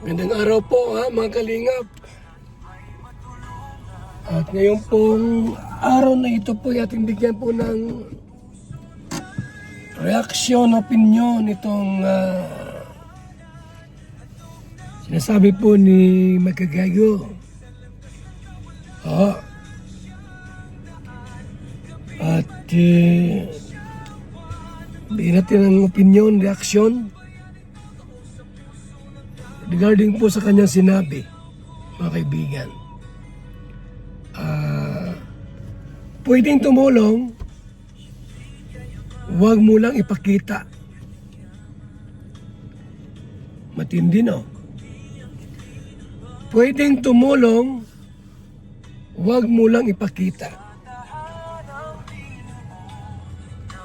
Magandang araw po mga kalingap. At ngayon pong araw na ito po ay ating bigyan po ng reaksyon, opinion itong sinasabi po ni Magagago. At bigyan natin ng opinion, reaksyon regarding po sa kanyang sinabi, mga kaibigan. Pwedeng tumulong, huwag mo lang ipakita. Matindi, no? Pwedeng tumulong, huwag mo lang ipakita.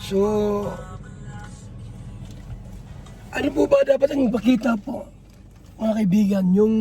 So, ano po ba dapat ang ipakita po, mga kaibigan? Yung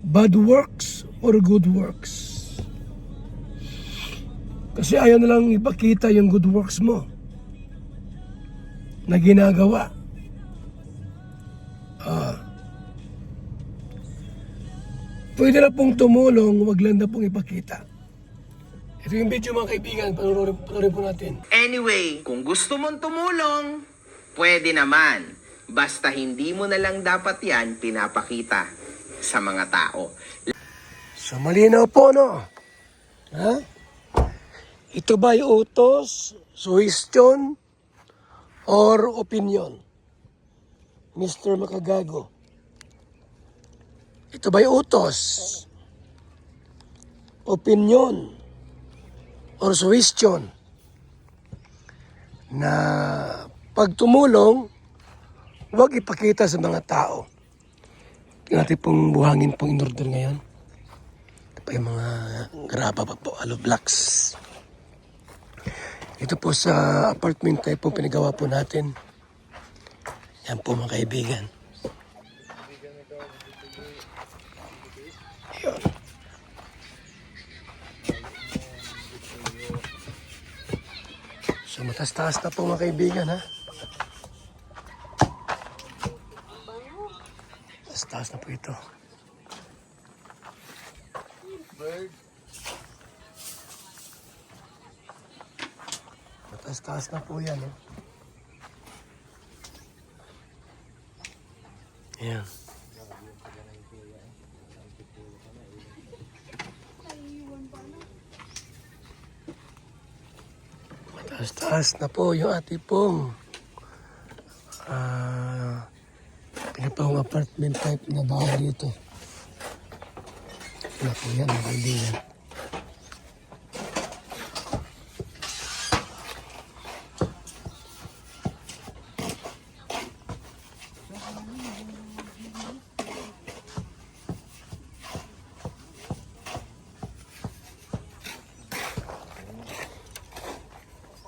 bad works or good works? Kasi ayaw na lang ipakita yung good works mo na ginagawa. Pwede na pong tumulong, wag lang na pong ipakita. Ito yung video, mga kaibigan, panoorin po natin. Anyway, kung gusto mong tumulong, pwede naman. Basta hindi mo na lang dapat yan pinapakita sa mga tao. So malinaw po, no? Ito ba'y utos, suggestion, or opinion? Mr. Makagago. Ito ba'y utos, opinion, or suggestion na pag tumulong, huwag ipakita sa mga tao? Natin pong buhangin pong in-order ngayon. Ito pa yung mga graba pa po, aloe blocks. Ito po sa apartment type po pinagawa po natin. Yan po, mga kaibigan. Yun. So matas-taas na po, mga kaibigan, ha? Matas-taas na po ito. Taas-taas na po yan, eh. Ayan. Taas-taas na po yung ating pong pinapawang apartment type na bahay dito. Wala po yan, mga kaibigan.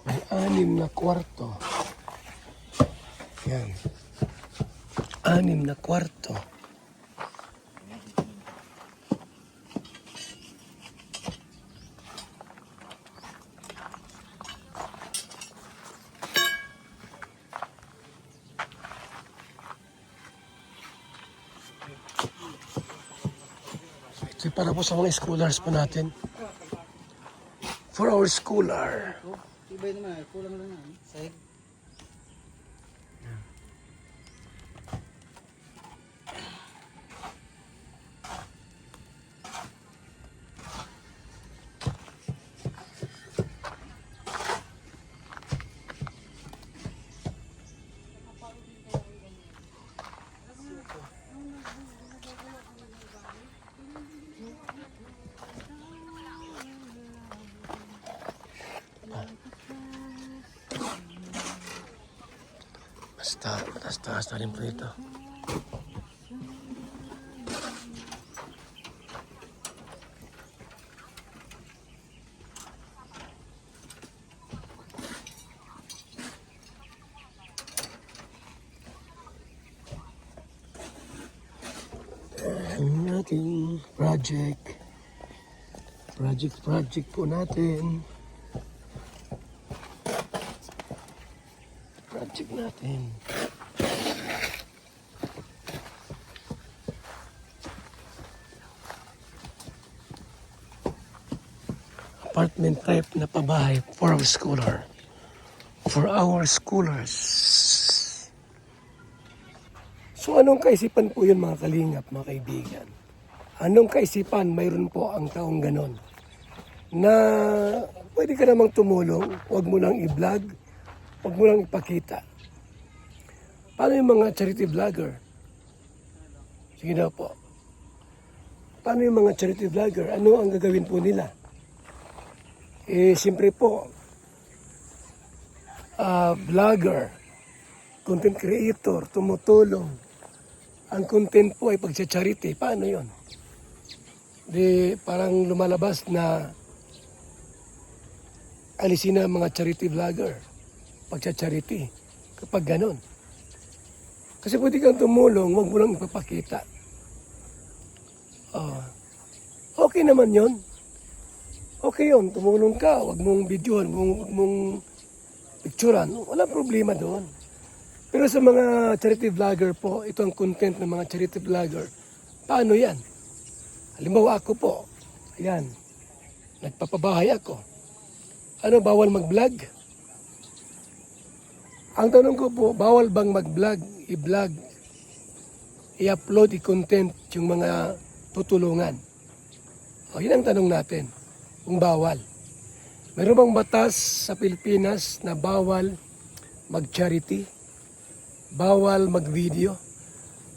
May 6 na kwarto. Yan. 6 na kwarto. Ito para po sa mga scholars po natin. For our scholar. Ibay naman, kulang lang na. Sahig. Basta, mataas-taas na rin po ito. Ang ating project po natin. Project natin. apartment type na pabahay for our scholar. For our scholars. So anong kaisipan po yun mga kalingap, mga kaibigan? Anong kaisipan mayroon po ang taong ganon? Na pwede ka namang tumulong, huwag mo lang i-vlog, huwag mo lang ipakita. Paano yung mga charity vlogger? Sige daw po. Paano yung mga charity vlogger? Ano ang gagawin po nila? Siyempre po, vlogger, content creator, tumutulong. Ang content po ay pagcha-charity. Paano yon? Di parang lumalabas na alisin na mga charity vlogger, pagcha-charity. Kapag ganon. Kasi pwede kang tumulong, huwag mo lang ipapakita. Okay naman yon. Okay yun, tumulong ka, huwag mong videohan, huwag mong picturean, wala problema doon. Pero sa mga charity vlogger po, ito ang content ng mga charity vlogger. Paano yan? Halimbawa ako po, ayan, nagpapabahay ako. Ano, bawal mag-vlog? Ang tanong ko po, bawal bang mag-vlog, i-vlog, i-upload, i-content yung mga tutulungan? O, yun ang tanong natin, kung bawal. Mayroon bang batas sa Pilipinas na bawal mag-charity? Bawal mag-video?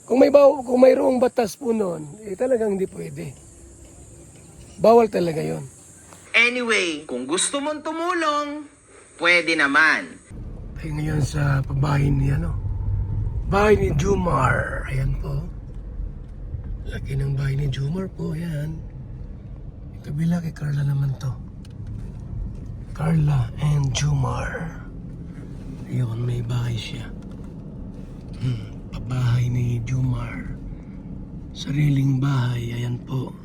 Kung mayroong batas po noon, talagang hindi pwede. Bawal talaga yon. Anyway, kung gusto mong tumulong, pwede naman. Ay ngayon sa pabahay ni bahay ni Jumar. Ayan po. Laki ng bahay ni Jumar po, ayan. Kabila kay Carla naman to. Carla and Jumar. Ayun, may bahay siya. Pabahay ni Jumar. Sariling bahay, ayan po.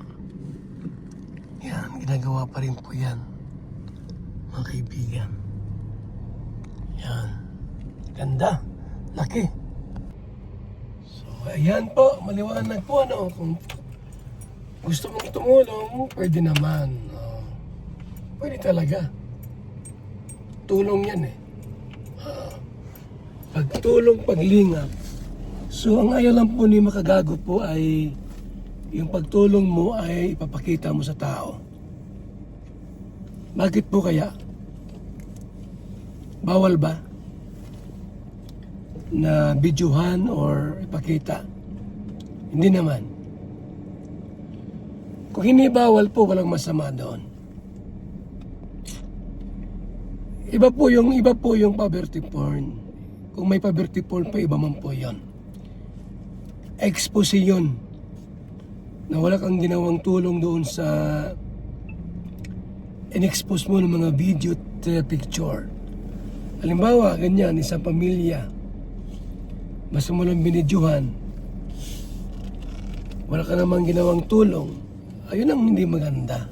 Yan, ginagawa pa rin po yan. Mga kaibigan. Yan. Ganda. Laki. So, ayan po. Maliwanag po kung gusto mong tumulong, pwede naman. Pwede talaga. Tulong yan pagtulong, paglingap. So, ang ayaw lang po ni makagago po ay yung pagtulong mo ay ipapakita mo sa tao. Bakit po kaya? Bawal ba na videohan or ipakita? Hindi naman. Kung hindi bawal po, walang masama doon. Iba po yung poverty porn. Kung may poverty porn pa, iba man po yun. Expose yun. Na wala kang ginawang tulong doon sa in-expose mo ng mga video at picture. Halimbawa, ganyan, isang pamilya. Basta mo lang binidyohan. Wala ka namang ginawang tulong. Ayun ang hindi maganda.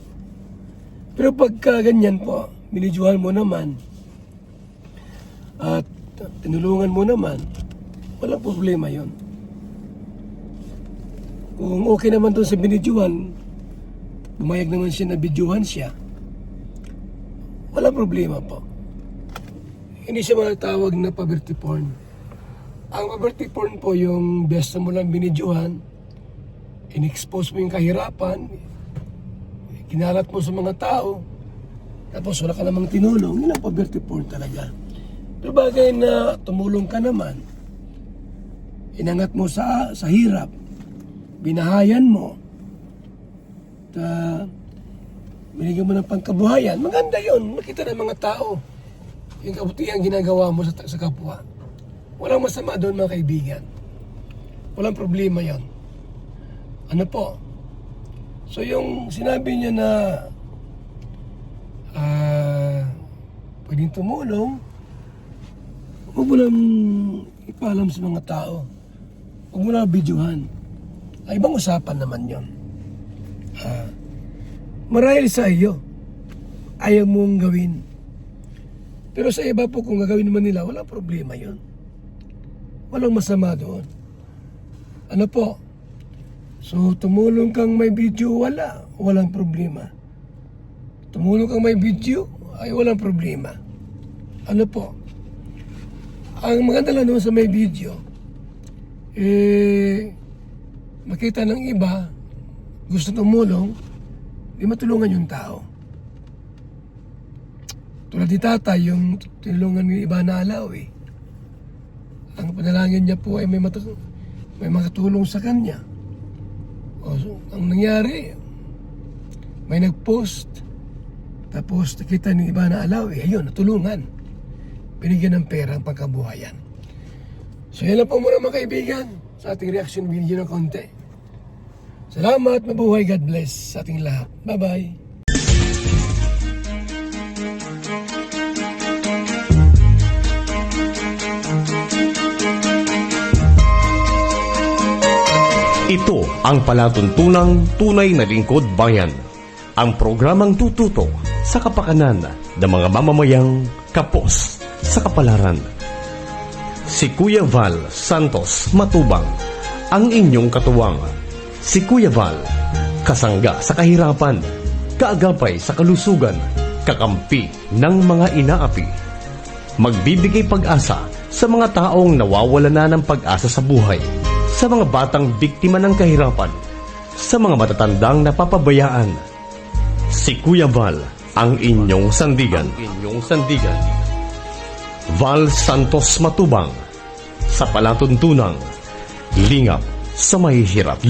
Pero pagka ganyan po, binidyohan mo naman at tinulungan mo naman, walang problema yon. Kung okay naman doon sa binidyohan, bumayag naman siya na bidyuhan siya, walang problema po. Hindi siya matatawag na poverty porn. Ang poverty porn po yung best mo lang binidyohan, in-expose mo yung kahirapan, kinalat mo sa mga tao, tapos wala ka namang tinulong, yun ang poverty porn talaga. Pero bagay na tumulong ka naman, inangat mo sa hirap, binahayan mo, binigyan mo ng pangkabuhayan, maganda yun, makita ng mga tao yung kabutihan ginagawa mo sa kapwa. Walang masama doon mga kaibigan. Walang problema yon. Ano po? So yung sinabi niya na pwedeng tumulong, huwag mo lang ipaalam sa mga tao. Huwag mo lang videohan. Ay, ibang usapan naman yon. Marahil sa iyo, ayaw mong gawin. Pero sa iba po, kung gagawin naman nila, walang problema yon. Walang masama doon. Ano po? So, tumulong kang may video, walang problema. tumulong kang may video, ay walang problema. Ano po? Ang maganda lang naman sa may video, makita ng iba, gusto tumulong, di matulungan yung tao. Tulad ni tatay, yung tinulungan ng iba na alaw eh. Ang panalangin niya po ay may makatulong sa kanya. O, so, ang nangyari, may nag-post, tapos nakita ng iba na alaw eh, ayun, natulungan. Binigyan ng pera ang pagkabuhayan. So yan lang po muna mga kaibigan sa ating reaction video ng konti. Salamat, mabuhay, God bless sa ating lahat. Bye-bye. Ito ang palatuntunang tunay na lingkod bayan. Ang programang tututok sa kapakanan ng mga mamamayang kapos sa kapalaran. Si Kuya Val Santos Matubang, ang inyong katuwang. Si Kuya Val, kasangga sa kahirapan, kaagapay sa kalusugan, kakampi ng mga inaapi. Magbibigay pag-asa sa mga taong nawawala na ng pag-asa sa buhay, sa mga batang biktima ng kahirapan, sa mga matatandang napapabayaan. Si Kuya Val, ang inyong sandigan. Val Santos Matubang, sa palatuntunang lingap sa mahihirap.